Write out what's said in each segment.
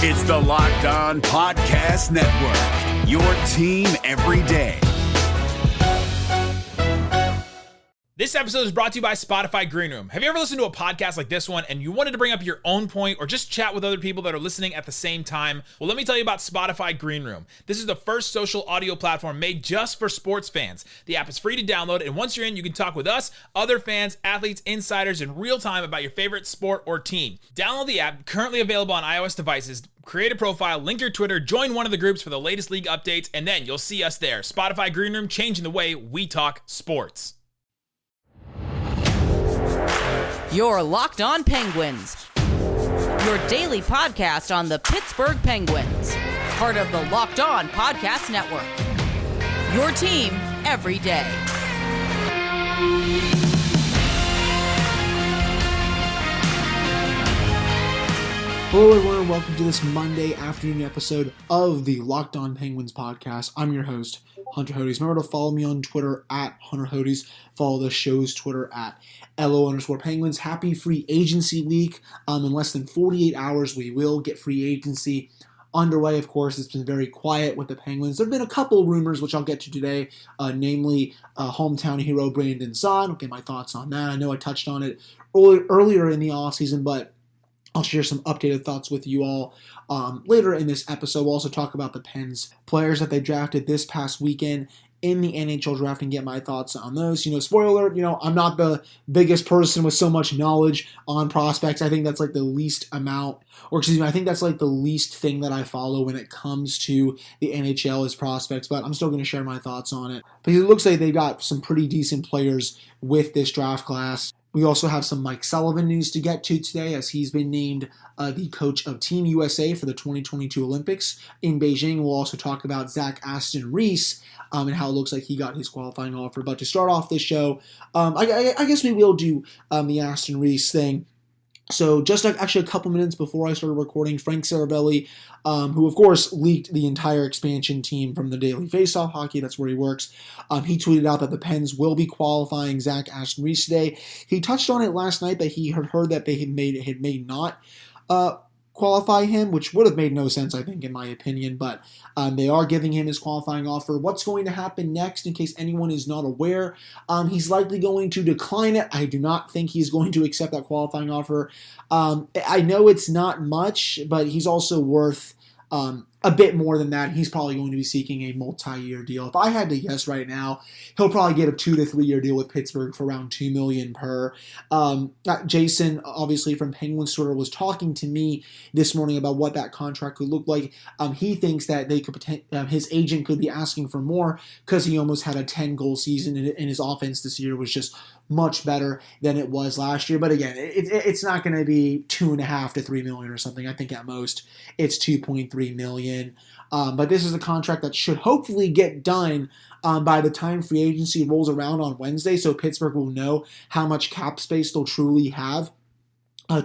It's the Locked On Podcast Network, your team every day. This episode is brought to you by Spotify Green Room. Have you ever listened to a podcast like this one and you wanted to bring up your own point or just chat with other people that are listening at the same time? Well, let me tell you about Spotify Green Room. This is the first social audio platform made just for sports fans. The app is free to download, and once you're in, you can talk with us, other fans, athletes, insiders in real time about your favorite sport or team. Download the app, currently available on iOS devices. Create a profile, link your Twitter, join one of the groups for the latest league updates, and then you'll see us there. Spotify Green Room, changing the way we talk sports. You're Locked On Penguins, your daily podcast on the Pittsburgh Penguins, part of the Locked On Podcast Network, your team every day. Hello everyone and welcome to this Monday afternoon episode of the Locked On Penguins podcast. I'm your host, Hunter Hodes. Remember to follow me on Twitter at Hunter Hodes. Follow the show's Twitter at LO_Penguins. Happy free agency week. In less than 48 hours, we will get free agency underway. Of course, it's been very quiet with the Penguins. There have been a couple rumors, which I'll get to today, namely hometown hero Brandon Saad. I'll get my thoughts on that. I know I touched on it earlier in the offseason, but I'll share some updated thoughts with you all later in this episode. We'll also talk about the Pens players that they drafted this past weekend in the NHL draft and get my thoughts on those. Spoiler alert, I'm not the biggest person with so much knowledge on prospects. I think that's like the least amount, I think that's like the least thing that I follow when it comes to the NHL is prospects, but I'm still going to share my thoughts on it. Because it looks like they got some pretty decent players with this draft class. We also have some Mike Sullivan news to get to today, as he's been named the coach of Team USA for the 2022 Olympics in Beijing. We'll also talk about Zach Aston Reese and how it looks like he got his qualifying offer. But to start off this show, I guess we will do the Aston Reese thing. So just actually a couple minutes before I started recording, Frank Sarabelli, who of course leaked the entire expansion team from the Daily Faceoff Hockey, that's where he works, he tweeted out that the Pens will be qualifying Zach Aston Reese today. He touched on it last night that he had heard that they had may not qualify him, which would have made no sense, I think, in my opinion, but they are giving him his qualifying offer. What's going to happen next, in case anyone is not aware? He's likely going to decline it. I do not think he's going to accept that qualifying offer. I know it's not much, but he's also worth a bit more than that. He's probably going to be seeking a multi-year deal. If I had to guess right now, he'll probably get a 2 to 3 year deal with Pittsburgh for around $2 million per. Jason, obviously from Penguins Twitter, was talking to me this morning about what that contract could look like. He thinks that they could his agent could be asking for more because he almost had a 10-goal season and his offense this year was just much better than it was last year. But again, it's not going to be $2.5 to $3 million or something. I think at most it's $2.3 million. But this is a contract that should hopefully get done by the time free agency rolls around on Wednesday, so Pittsburgh will know how much cap space they'll truly have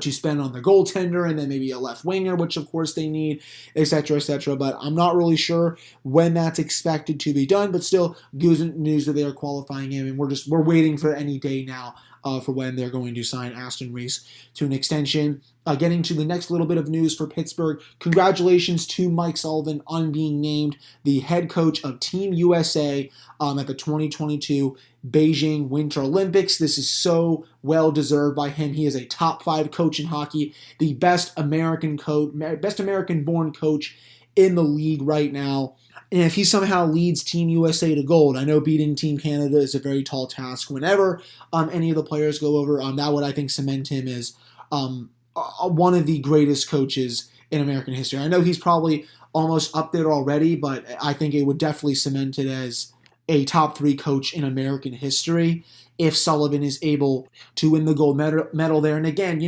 to spend on the goaltender and then maybe a left winger, which of course they need, etc., etc. But I'm not really sure when that's expected to be done, but still good news that they are qualifying him, and we're waiting for any day now for when they're going to sign Aston Reese to an extension. Getting to the next little bit of news for Pittsburgh, congratulations to Mike Sullivan on being named the head coach of Team USA at the 2022 Beijing Winter Olympics. This is so well deserved by him. He is a top 5 coach in hockey, the best American-born coach in the league right now. And if he somehow leads Team USA to gold, I know beating Team Canada is a very tall task. Whenever any of the players go over, that would, I think, cement him as one of the greatest coaches in American history. I know he's probably almost up there already, but I think it would definitely cement it as a top 3 coach in American history if Sullivan is able to win the gold medal there. And again,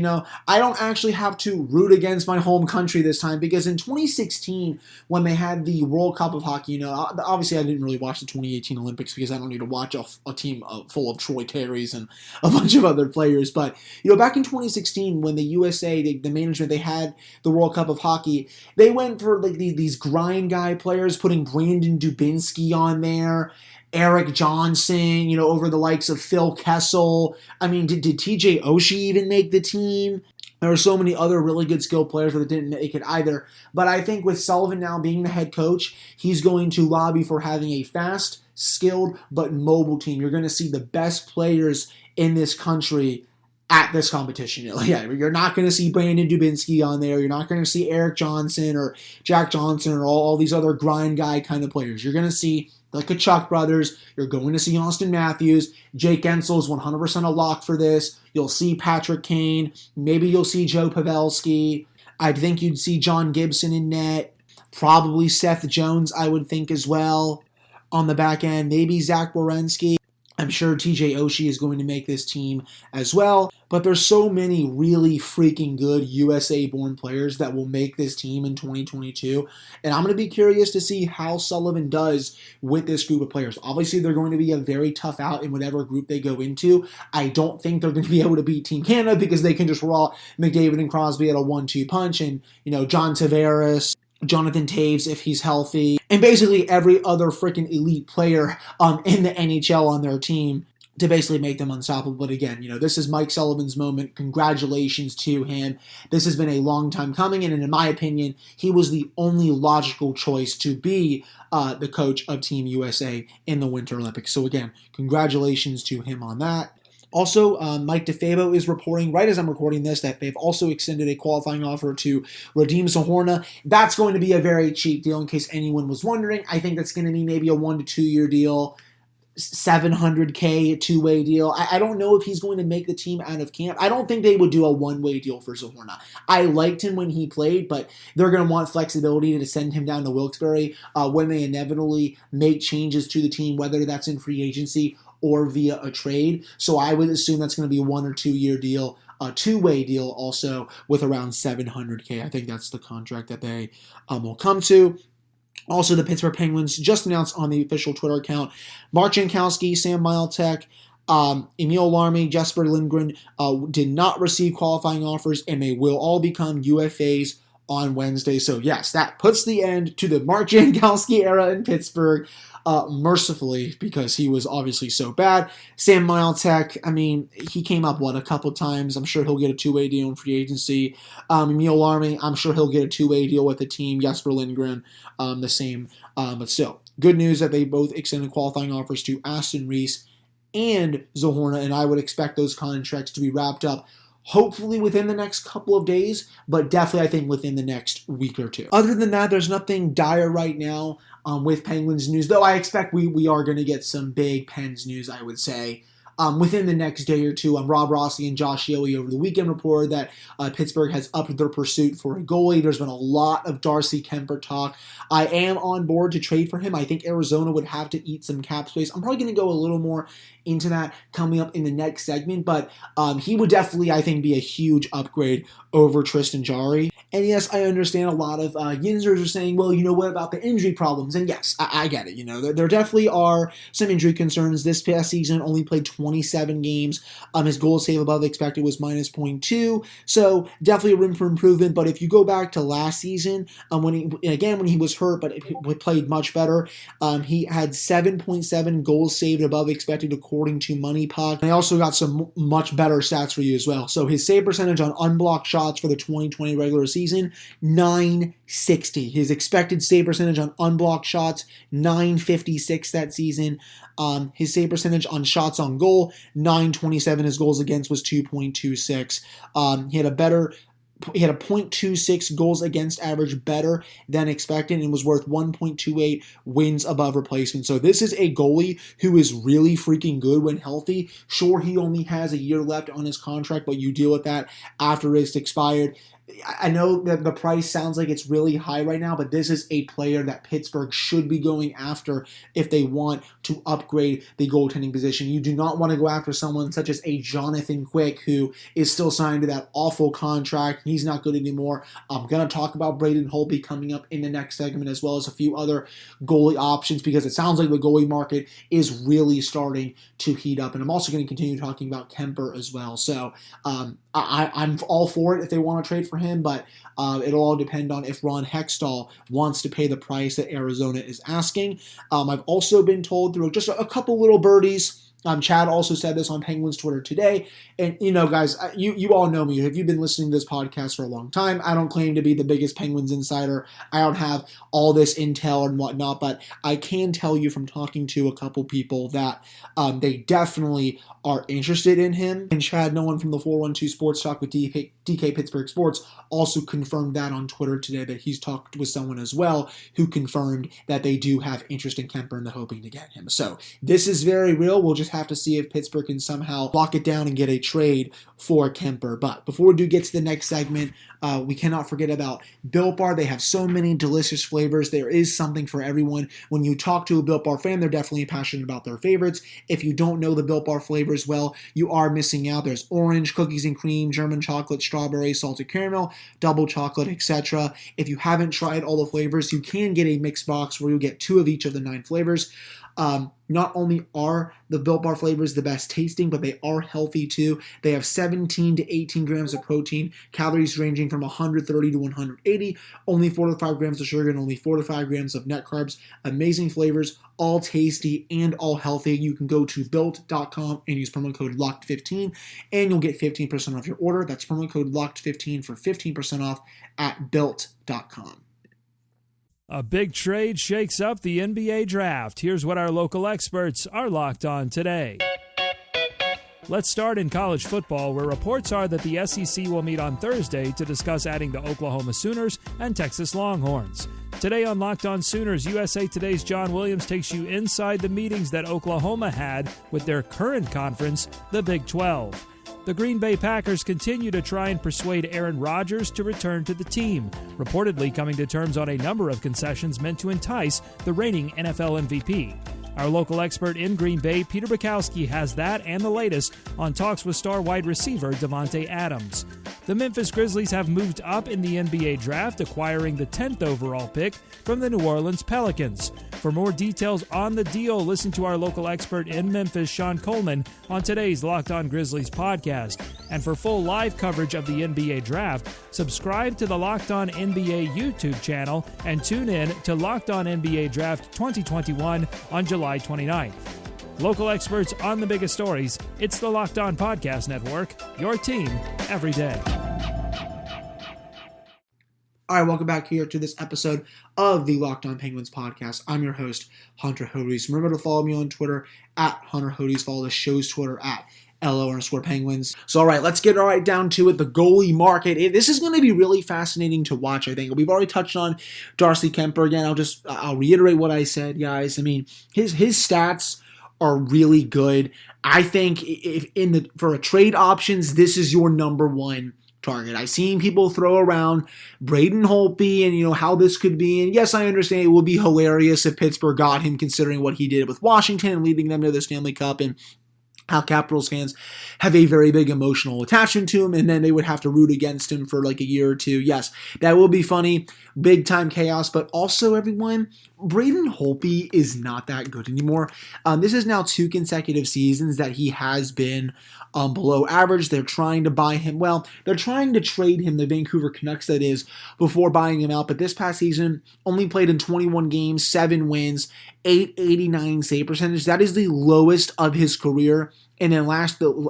I don't actually have to root against my home country this time, because in 2016, when they had the World Cup of Hockey, obviously I didn't really watch the 2018 Olympics because I don't need to watch a team full of Troy Terrys and a bunch of other players. But, back in 2016, when the USA, the management, they had the World Cup of Hockey, they went for like these grind guy players, putting Brandon Dubinsky on there, Eric Johnson, over the likes of Phil Kessel. I mean, did TJ Oshie even make the team? There are so many other really good skilled players that didn't make it either. But I think with Sullivan now being the head coach, he's going to lobby for having a fast, skilled, but mobile team. You're going to see the best players in this country at this competition. Yeah, you're not going to see Brandon Dubinsky on there. You're not going to see Eric Johnson or Jack Johnson or all these other grind guy kind of players. You're going to see the Kachuk brothers. You're going to see Austin Matthews. Jake Gensel is 100% a lock for this. You'll see Patrick Kane. Maybe you'll see Joe Pavelski. I think you'd see John Gibson in net. Probably Seth Jones, I would think, as well. On the back end, maybe Zach Werenski. I'm sure TJ Oshie is going to make this team as well. But there's so many really freaking good USA-born players that will make this team in 2022. And I'm going to be curious to see how Sullivan does with this group of players. Obviously, they're going to be a very tough out in whatever group they go into. I don't think they're going to be able to beat Team Canada because they can just roll McDavid and Crosby at a 1-2 punch. And, John Tavares, Jonathan Taves if he's healthy, and basically every other freaking elite player in the NHL on their team to basically make them unstoppable. But again, this is Mike Sullivan's moment. Congratulations to him. This has been a long time coming, and in my opinion, he was the only logical choice to be the coach of Team USA in the Winter Olympics. So again, congratulations to him on that. Also, Mike DeFabo is reporting, right as I'm recording this, that they've also extended a qualifying offer to Radim Zohorna. That's going to be a very cheap deal, in case anyone was wondering. I think that's going to be maybe a 1 to 2 year deal, $700K two-way deal. I don't know if he's going to make the team out of camp. I don't think they would do a one-way deal for Zohorna. I liked him when he played, but they're going to want flexibility to send him down to Wilkes-Barre when they inevitably make changes to the team, whether that's in free agency or via a trade. So I would assume that's going to be a 1 or 2 year deal, a two-way deal also with around $700K. I think that's the contract that they will come to. Also, the Pittsburgh Penguins just announced on the official Twitter account, Mark Jankowski, Sam Miletek, Emil Larmy, Jesper Lindgren did not receive qualifying offers, and they will all become UFAs on Wednesday. So yes, that puts the end to the Mark Jankowski era in Pittsburgh. Mercifully, because he was obviously so bad. Sam Miletek, he came up, a couple times. I'm sure he'll get a two-way deal in free agency. Emil Larmy, I'm sure he'll get a two-way deal with the team. Jesper Lindgren, the same. But still, good news that they both extended qualifying offers to Aston Reese and Zohorna, and I would expect those contracts to be wrapped up hopefully within the next couple of days, but definitely I think within the next week or two. Other than that, there's nothing dire right now with Penguins news, though I expect we are going to get some big Pens news, I would say, within the next day or two. Rob Rossi and Josh Yohe over the weekend reported that Pittsburgh has upped their pursuit for a goalie. There's been a lot of Darcy Kemper talk. I am on board to trade for him. I think Arizona would have to eat some cap space. I'm probably going to go a little more into that coming up in the next segment, but he would definitely, I think, be a huge upgrade over Tristan Jarry. And yes, I understand a lot of Yinzers are saying, well, what about the injury problems? And yes, I get it. There definitely are some injury concerns. This past season only played 27 games. His goal save above expected was minus 0.2. So definitely a room for improvement. But if you go back to last season, when he was hurt, but he played much better, he had 7.7 goals saved above expected according to Money Puck. I also got some much better stats for you as well. So his save percentage on unblocked shots for the 2020 regular season, 960. His expected save percentage on unblocked shots, 956 that season. His save percentage on shots on goal, 927. His goals against was 2.26. He had a .26 goals against average better than expected and was worth 1.28 wins above replacement. So this is a goalie who is really freaking good when healthy. Sure, he only has a year left on his contract, but you deal with that after it's expired. I know that the price sounds like it's really high right now, but this is a player that Pittsburgh should be going after if they want to upgrade the goaltending position. You do not want to go after someone such as a Jonathan Quick, who is still signed to that awful contract. He's not good anymore. I'm going to talk about Braden Holtby coming up in the next segment, as well as a few other goalie options, because it sounds like the goalie market is really starting to heat up. And I'm also going to continue talking about Kemper as well. So I'm all for it if they want to trade for him, but it'll all depend on if Ron Hextall wants to pay the price that Arizona is asking. I've also been told through just a couple little birdies Chad also said this on Penguins Twitter today. And, guys, you all know me. If you've been listening to this podcast for a long time, I don't claim to be the biggest Penguins insider. I don't have all this intel and whatnot, but I can tell you from talking to a couple people that they definitely are interested in him. And Chad Nolan from the 412 Sports Talk with DK Pittsburgh Sports also confirmed that on Twitter today, that he's talked with someone as well who confirmed that they do have interest in Kemper and they're hoping to get him. So this is very real. We'll just have to see if Pittsburgh can somehow lock it down and get a trade for Kemper. But before we do get to the next segment, we cannot forget about Built Bar. They have so many delicious flavors. There is something for everyone. When you talk to a Built Bar fan, they're definitely passionate about their favorites. If you don't know the Built Bar flavors well, you are missing out. There's orange, cookies and cream, German chocolate, strawberry, salted caramel, double chocolate, etc. If you haven't tried all the flavors, you can get a mixed box where you get 2 of each of the 9 flavors. Not only are the Built Bar flavors the best tasting, but they are healthy too. They have 17 to 18 grams of protein, calories ranging from 130 to 180, only 4 to 5 grams of sugar, and only 4 to 5 grams of net carbs. Amazing flavors, all tasty and all healthy. You can go to built.com and use promo code LOCKED15 and you'll get 15% off your order. That's promo code LOCKED15 for 15% off at built.com. A big trade shakes up the NBA draft. Here's what our local experts are locked on today. Let's start in college football, where reports are that the SEC will meet on Thursday to discuss adding the Oklahoma Sooners and Texas Longhorns. Today on Locked On Sooners, USA Today's John Williams takes you inside the meetings that Oklahoma had with their current conference, the Big 12. The Green Bay Packers continue to try and persuade Aaron Rodgers to return to the team, reportedly coming to terms on a number of concessions meant to entice the reigning NFL MVP. Our local expert in Green Bay, Peter Bukowski, has that and the latest on talks with star wide receiver Davante Adams. The Memphis Grizzlies have moved up in the NBA draft, acquiring the 10th overall pick from the New Orleans Pelicans. For more details on the deal, listen to our local expert in Memphis, Sean Coleman, on today's Locked On Grizzlies podcast. And for full live coverage of the NBA draft, subscribe to the Locked On NBA YouTube channel and tune in to Locked On NBA Draft 2021 on July 29th. Local experts on the biggest stories. It's the Locked On Podcast Network, your team every day. All right, welcome back here to this episode of the Locked On Penguins podcast. I'm your host, Hunter Hodes. Remember to follow me on Twitter at Hunter Hodes. Follow the show's Twitter at LO_Penguins. So, all right, let's get right down to it. The goalie market. This is going to be really fascinating to watch, I think. We've already touched on Darcy Kemper. Again, I'll reiterate what I said, guys. I mean, his stats are really good. I think for a trade options, this is your number one target. I've seen people throw around Braden Holtby and how this could be. And yes, I understand it would be hilarious if Pittsburgh got him, considering what he did with Washington and leading them to the Stanley Cup, and how Capitals fans have a very big emotional attachment to him, and then they would have to root against him for like a year or two. Yes, that will be funny. Big time chaos, but also, everyone, Braden Holtby is not that good anymore. This is now 2 consecutive seasons that he has been below average. They're trying to buy him. Well, they're trying to trade him, the Vancouver Canucks, that is, before buying him out. But this past season, only played in 21 games, 7 wins, 889 save percentage. That is the lowest of his career. And then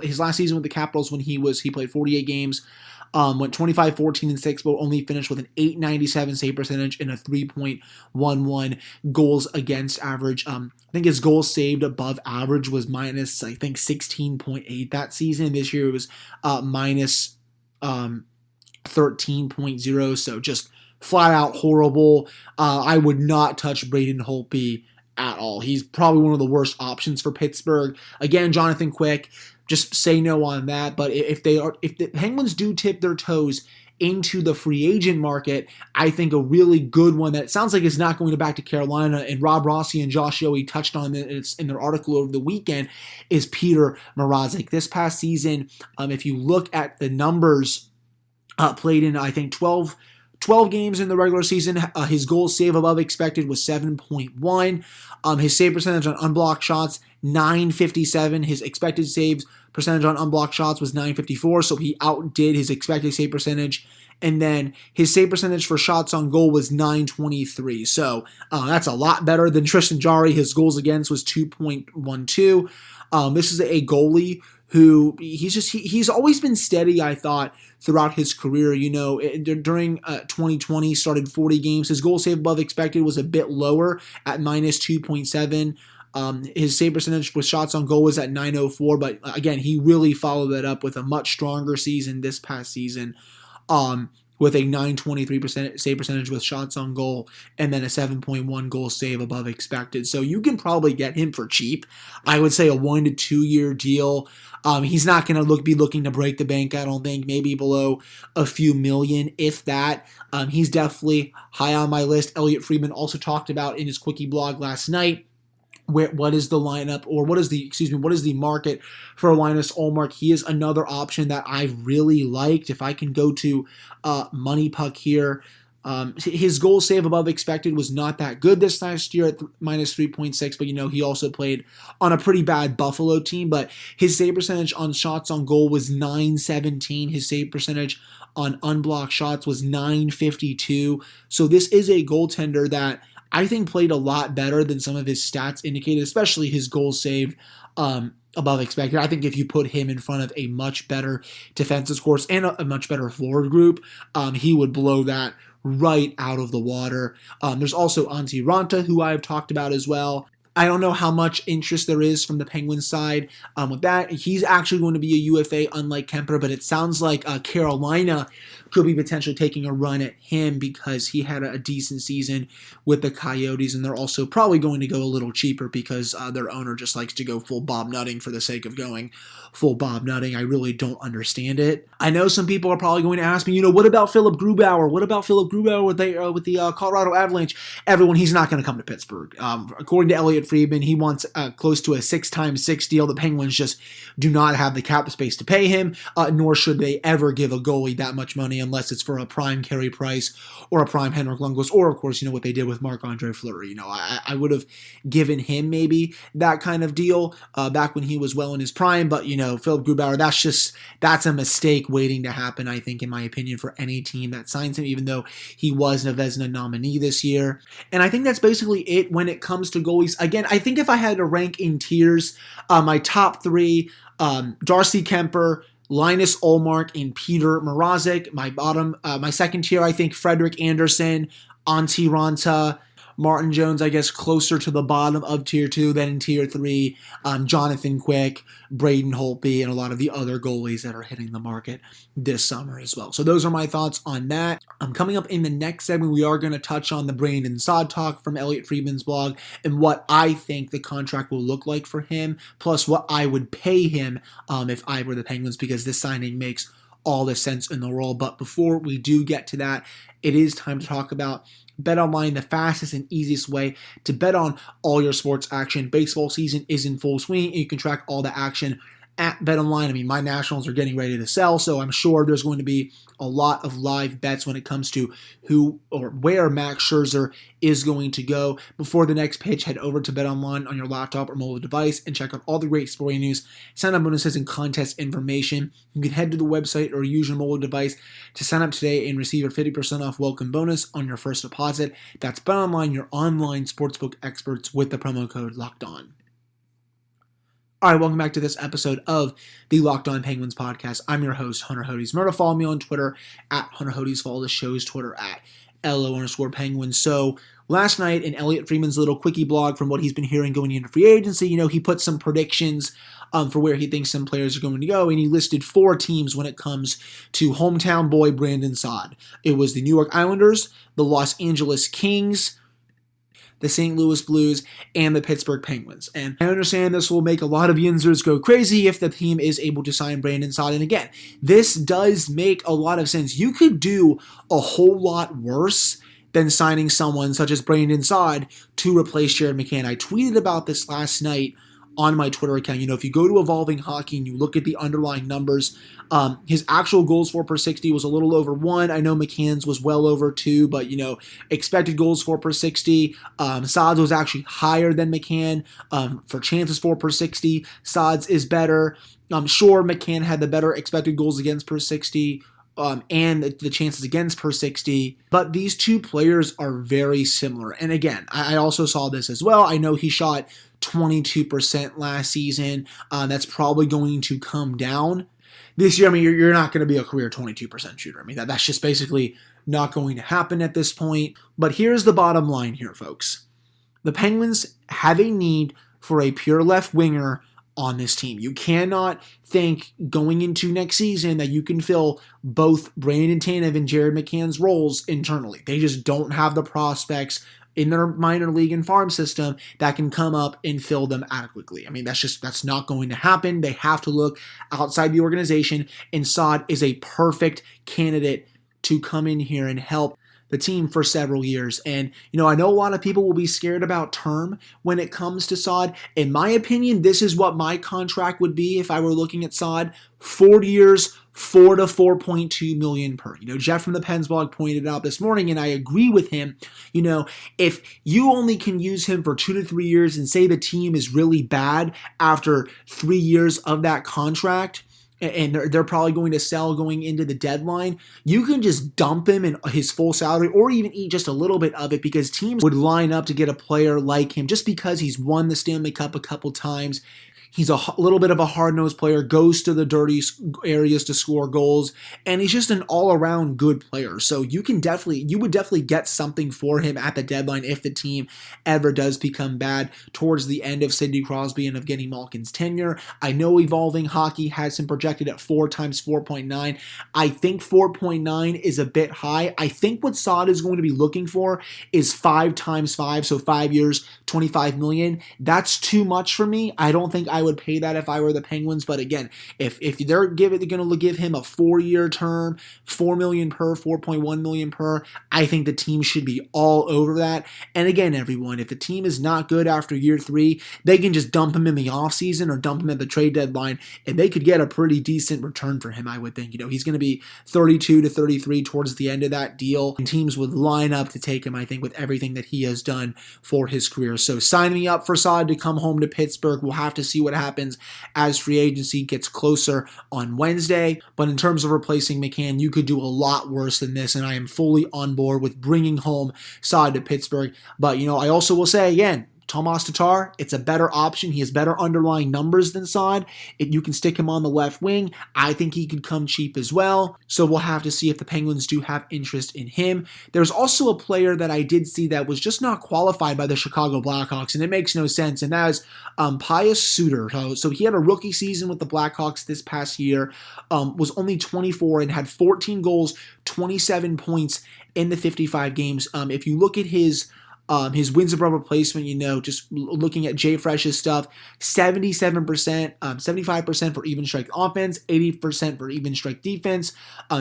his last season with the Capitals, when he played 48 games, went 25, 14, and 6, but only finished with an 897 save percentage and a 3.11 goals against average. I think his goals saved above average was minus, 16.8 that season. This year it was minus 13.0, so just flat out horrible. I would not touch Braden Holtby at all. He's probably one of the worst options for Pittsburgh. Again, Jonathan Quick, just say no on that. But if the Penguins do tip their toes into the free agent market, I think a really good one that sounds like is not going back to Carolina, and Rob Rossi and Josh Yohe touched on it in their article over the weekend, is Peter Mrazek. This past season, if you look at the numbers, played in, I think, 12 games in the regular season. His goal save above expected was 7.1. His save percentage on unblocked shots, 957. His expected saves percentage on unblocked shots was 954, so he outdid his expected save percentage And then his save percentage for shots on goal was .923. So that's a lot better than Tristan Jarry. His goals against was 2.12. This is a goalie who he's always been steady, I thought, throughout his career. During 2020, started 40 games. His goal save above expected was a bit lower at -2.7. His save percentage with shots on goal was at .904, but again, he really followed that up with a much stronger season this past season. With a .923% save percentage with shots on goal, and then a 7.1 goal save above expected. So you can probably get him for cheap. I would say a 1 to 2 year deal. He's not going to be looking to break the bank, I don't think. Maybe below a few million, if that. He's definitely high on my list. Elliot Friedman also talked about in his quickie blog last night what is the lineup, or what is the market for Linus Ullmark. He is another option that I really liked. If I can go to Money Puck here, his goal save above expected was not that good this last year at -3.6, but he also played on a pretty bad Buffalo team. But his save percentage on shots on goal was .917. His save percentage on unblocked shots was .952. So this is a goaltender that I think played a lot better than some of his stats indicated, especially his goals saved above expected. I think if you put him in front of a much better defensive course and a much better forward group, he would blow that right out of the water. There's also Antti Ranta, who I've talked about as well. I don't know how much interest there is from the Penguins side with that. He's actually going to be a UFA, unlike Kemper, but it sounds like Carolina could be potentially taking a run at him because he had a decent season with the Coyotes, and they're also probably going to go a little cheaper because their owner just likes to go full Bob Nutting for the sake of going full Bob Nutting. I really don't understand it. I know some people are probably going to ask me, what about Philip Grubauer? What about Philip Grubauer with the Colorado Avalanche? Everyone, he's not going to come to Pittsburgh. According to Elliot Friedman, he wants close to a 6x6 deal. The Penguins just do not have the cap space to pay him, nor should they ever give a goalie that much money unless it's for a prime Carey Price or a prime Henrik Lundqvist, or of course, what they did with Marc-Andre Fleury. I would have given him maybe that kind of deal back when he was well in his prime, but Philip Grubauer, that's a mistake waiting to happen, I think, in my opinion, for any team that signs him, even though he was a Vezina nominee this year. And I think that's basically it when it comes to goalies. Again, I think if I had to rank in tiers, my top three, Darcy Kemper, Linus Ullmark, and Peter Mrazek. My second tier, I think Frederik Andersen, Antti Ranta, Martin Jones, I guess, closer to the bottom of Tier 2 than in Tier 3. Jonathan Quick, Braden Holtby, and a lot of the other goalies that are hitting the market this summer as well. So those are my thoughts on that. Coming up in the next segment, we are going to touch on the Brandon Saad talk from Elliot Friedman's blog and what I think the contract will look like for him, plus what I would pay him if I were the Penguins, because this signing makes all the sense in the world. But before we do get to that, it is time to talk about BetOnline, the fastest and easiest way to bet on all your sports action. Baseball season is in full swing, and you can track all the action at BetOnline. My Nationals are getting ready to sell, so I'm sure there's going to be a lot of live bets when it comes to who or where Max Scherzer is going to go. Before the next pitch, head over to BetOnline on your laptop or mobile device and check out all the great sporting news, sign-up bonuses, and contest information. You can head to the website or use your mobile device to sign up today and receive a 50% off welcome bonus on your first deposit. That's BetOnline, your online sportsbook experts, with the promo code LOCKEDON. All right, welcome back to this episode of the Locked On Penguins podcast. I'm your host, Hunter Hodes. Remember to follow me on Twitter at Hunter Hodes. Follow the show's Twitter at LO_Penguins. So last night in Elliot Friedman's little quickie blog from what he's been hearing going into free agency, he put some predictions for where he thinks some players are going to go, and he listed 4 teams when it comes to hometown boy Brandon Saad. It was the New York Islanders, the Los Angeles Kings, the St. Louis Blues, and the Pittsburgh Penguins. And I understand this will make a lot of Yinzers go crazy if the team is able to sign Brandon Saad. And again, this does make a lot of sense. You could do a whole lot worse than signing someone such as Brandon Saad to replace Jared McCann. I tweeted about this last night on my Twitter account. If you go to Evolving Hockey and you look at the underlying numbers, his actual goals for per 60 was a little over 1. I know McCann's was well over 2, but expected goals for per 60, Saad's was actually higher than McCann. For chances for per 60, Saad's is better. I'm sure McCann had the better expected goals against per 60 and the chances against per 60. But these two players are very similar. And again, I also saw this as well. I know he shot 22% last season. That's probably going to come down this year. I mean, you're not going to be a career 22% shooter. I mean, that's just basically not going to happen at this point. But here's the bottom line here, folks. The Penguins have a need for a pure left winger on this team. You cannot think going into next season that you can fill both Brandon Tanev and Jared McCann's roles internally. They just don't have the prospects in their minor league and farm system that can come up and fill them adequately. I mean, that's not going to happen. They have to look outside the organization, and Saad is a perfect candidate to come in here and help the team for several years. And, I know a lot of people will be scared about term when it comes to Saad. In my opinion, this is what my contract would be if I were looking at Saad. 4 years, $4 to $4.2 million per. Jeff from the Pens blog pointed out this morning, and I agree with him. If you only can use him for 2 to 3 years and say the team is really bad after 3 years of that contract, and they're probably going to sell going into the deadline, you can just dump him in his full salary or even eat just a little bit of it, because teams would line up to get a player like him just because he's won the Stanley Cup a couple times. He's a little bit of a hard-nosed player, goes to the dirty areas to score goals, and he's just an all-around good player. So you would definitely get something for him at the deadline if the team ever does become bad towards the end of Sidney Crosby and Evgeny Malkin's tenure. I know Evolving Hockey has him projected at 4 times 4.9. I think 4.9 is a bit high. I think what Saad is going to be looking for is 5 times 5, so 5 years, $25 million. That's too much for me. I don't think I would pay that if I were the Penguins. But again, if they're going to give him a 4-year term, $4 million per, $4.1 million per, I think the team should be all over that. And again, everyone, if the team is not good after year 3, they can just dump him in the offseason or dump him at the trade deadline, and they could get a pretty decent return for him, I would think. He's going to be 32 to 33 towards the end of that deal, and teams would line up to take him, I think, with everything that he has done for his career. So sign me up for Saad to come home to Pittsburgh. We'll have to see what happens as free agency gets closer on Wednesday. But in terms of replacing McCann, you could do a lot worse than this, and I am fully on board with bringing home Saad to Pittsburgh. But, I also will say again, Tomas Tatar, it's a better option. He has better underlying numbers than Saad. You can stick him on the left wing. I think he could come cheap as well. So we'll have to see if the Penguins do have interest in him. There's also a player that I did see that was just not qualified by the Chicago Blackhawks, and it makes no sense, and that is Pius Suter. So he had a rookie season with the Blackhawks this past year, was only 24 and had 14 goals, 27 points in the 55 games. If you look at his wins above replacement, just looking at JFresh's stuff, 77%, 75% for even strike offense, 80% for even strike defense,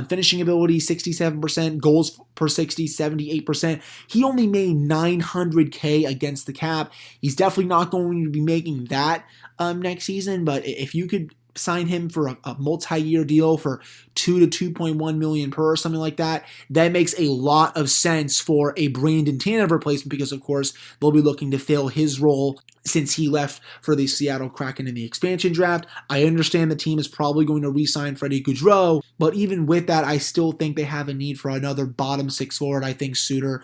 finishing ability, 67%, goals per 60, 78%. He only made $900K against the cap. He's definitely not going to be making that next season, but if you could sign him for a multi-year deal for $2 to $2.1 million per or something like that, that makes a lot of sense for a Brandon Tanev replacement, because of course they'll be looking to fill his role since he left for the Seattle Kraken in the expansion draft. I understand the team is probably going to re-sign Freddie Gaudreau, but even with that, I still think they have a need for another bottom 6 forward. I think Suter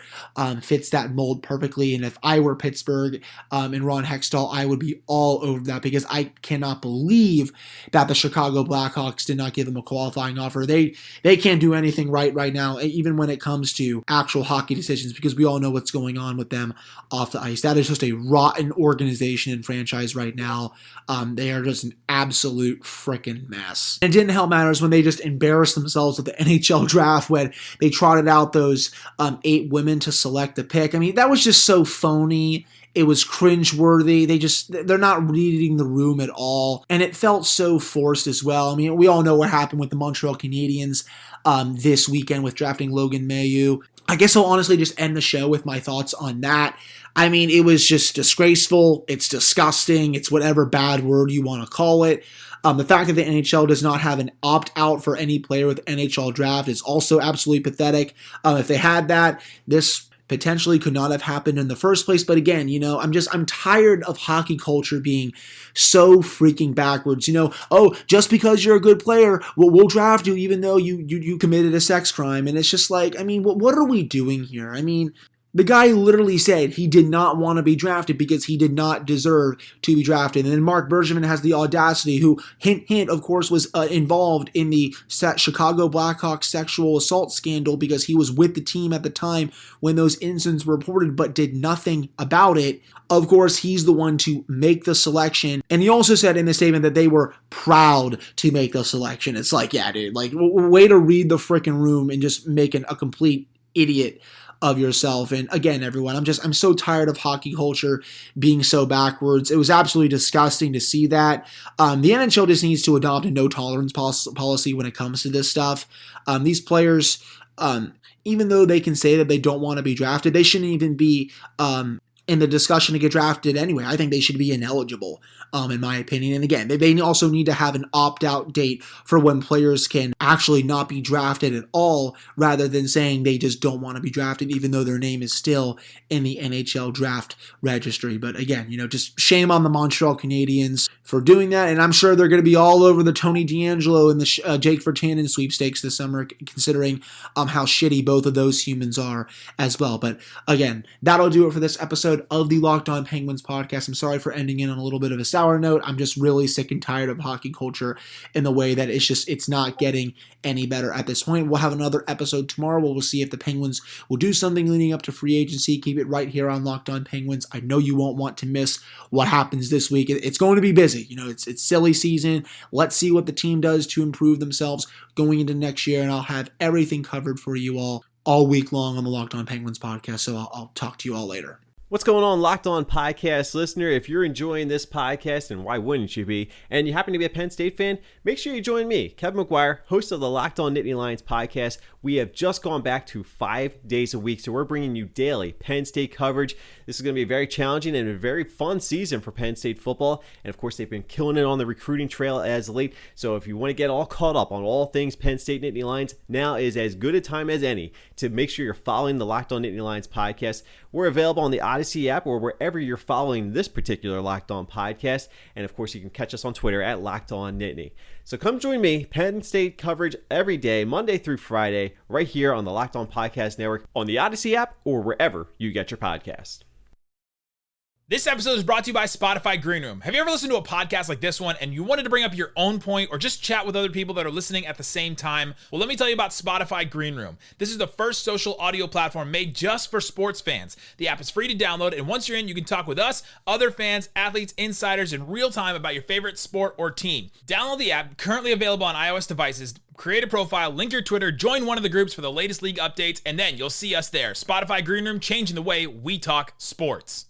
fits that mold perfectly, and if I were Pittsburgh and Ron Hextall, I would be all over that, because I cannot believe that the Chicago Blackhawks did not give him a qualifying offer. They can't do anything right now, even when it comes to actual hockey decisions, because we all know what's going on with them off the ice. That is just a rotten organization and franchise right now. They are just an absolute freaking mess. And it didn't help matters when they just embarrassed themselves at the NHL draft when they trotted out those 8 women to select the pick. I mean, that was just so phony. It was cringeworthy. They're not reading the room at all. And it felt so forced as well. I mean, we all know what happened with the Montreal Canadiens this weekend with drafting Logan Mailloux. I guess I'll honestly just end the show with my thoughts on that. I mean, it was just disgraceful. It's disgusting. It's whatever bad word you want to call it. The fact that the NHL does not have an opt-out for any player with NHL draft is also absolutely pathetic. If they had that, this potentially could not have happened in the first place. But again, I'm tired of hockey culture being so freaking backwards. Oh, just because you're a good player, we'll draft you even though you committed a sex crime. And it's just like, what are we doing here? The guy literally said he did not want to be drafted because he did not deserve to be drafted. And then Mark Bergevin has the audacity, who, hint, of course, was involved in the Chicago Blackhawks sexual assault scandal because he was with the team at the time when those incidents were reported but did nothing about it. Of course, he's the one to make the selection. And he also said in the statement that they were proud to make the selection. It's like, yeah, dude, like, way to read the freaking room and just make a complete idiot of yourself. And again, everyone, I'm so tired of hockey culture being so backwards. It was absolutely disgusting to see that. The NHL just needs to adopt a no tolerance policy when it comes to this stuff. These players, even though they can say that they don't want to be drafted, they shouldn't even be in the discussion to get drafted anyway. I think they should be ineligible, in my opinion. And again, they also need to have an opt-out date for when players can actually not be drafted at all, rather than saying they just don't want to be drafted, even though their name is still in the NHL draft registry. But again, just shame on the Montreal Canadiens for doing that. And I'm sure they're going to be all over the Tony DeAngelo and the Jake Virtanen sweepstakes this summer, considering how shitty both of those humans are as well. But again, that'll do it for this episode of the Locked On Penguins podcast. I'm sorry for ending in on a little bit of a sour note. I'm just really sick and tired of hockey culture in the way that it's not getting any better at this point. We'll have another episode tomorrow where we'll see if the Penguins will do something leading up to free agency. Keep it right here on Locked On Penguins. I know you won't want to miss what happens this week. It's going to be busy. It's silly season. Let's see what the team does to improve themselves going into next year, and I'll have everything covered for you all week long on the Locked On Penguins podcast. So I'll talk to you all later. What's going on, Locked On Podcast listener? If you're enjoying this podcast, and why wouldn't you be, and you happen to be a Penn State fan, make sure you join me, Kevin McGuire, host of the Locked On Nittany Lions podcast. We have just gone back to 5 days a week, so we're bringing you daily Penn State coverage. This is going to be a very challenging and a very fun season for Penn State football, and of course, they've been killing it on the recruiting trail as late, so if you want to get all caught up on all things Penn State Nittany Lions, now is as good a time as any to make sure you're following the Locked On Nittany Lions podcast. We're available on the Odyssey app or wherever you're following this particular Locked On podcast. And of course, you can catch us on Twitter at Locked On Nittany. So come join me, Penn State coverage every day, Monday through Friday, right here on the Locked On Podcast Network, on the Odyssey app, or wherever you get your podcast. This episode is brought to you by Spotify Green Room. Have you ever listened to a podcast like this one and you wanted to bring up your own point or just chat with other people that are listening at the same time? Well, let me tell you about Spotify Green Room. This is the first social audio platform made just for sports fans. The app is free to download, and once you're in, you can talk with us, other fans, athletes, insiders in real time about your favorite sport or team. Download the app, currently available on iOS devices. Create a profile, link your Twitter, join one of the groups for the latest league updates, and then you'll see us there. Spotify Green Room, changing the way we talk sports.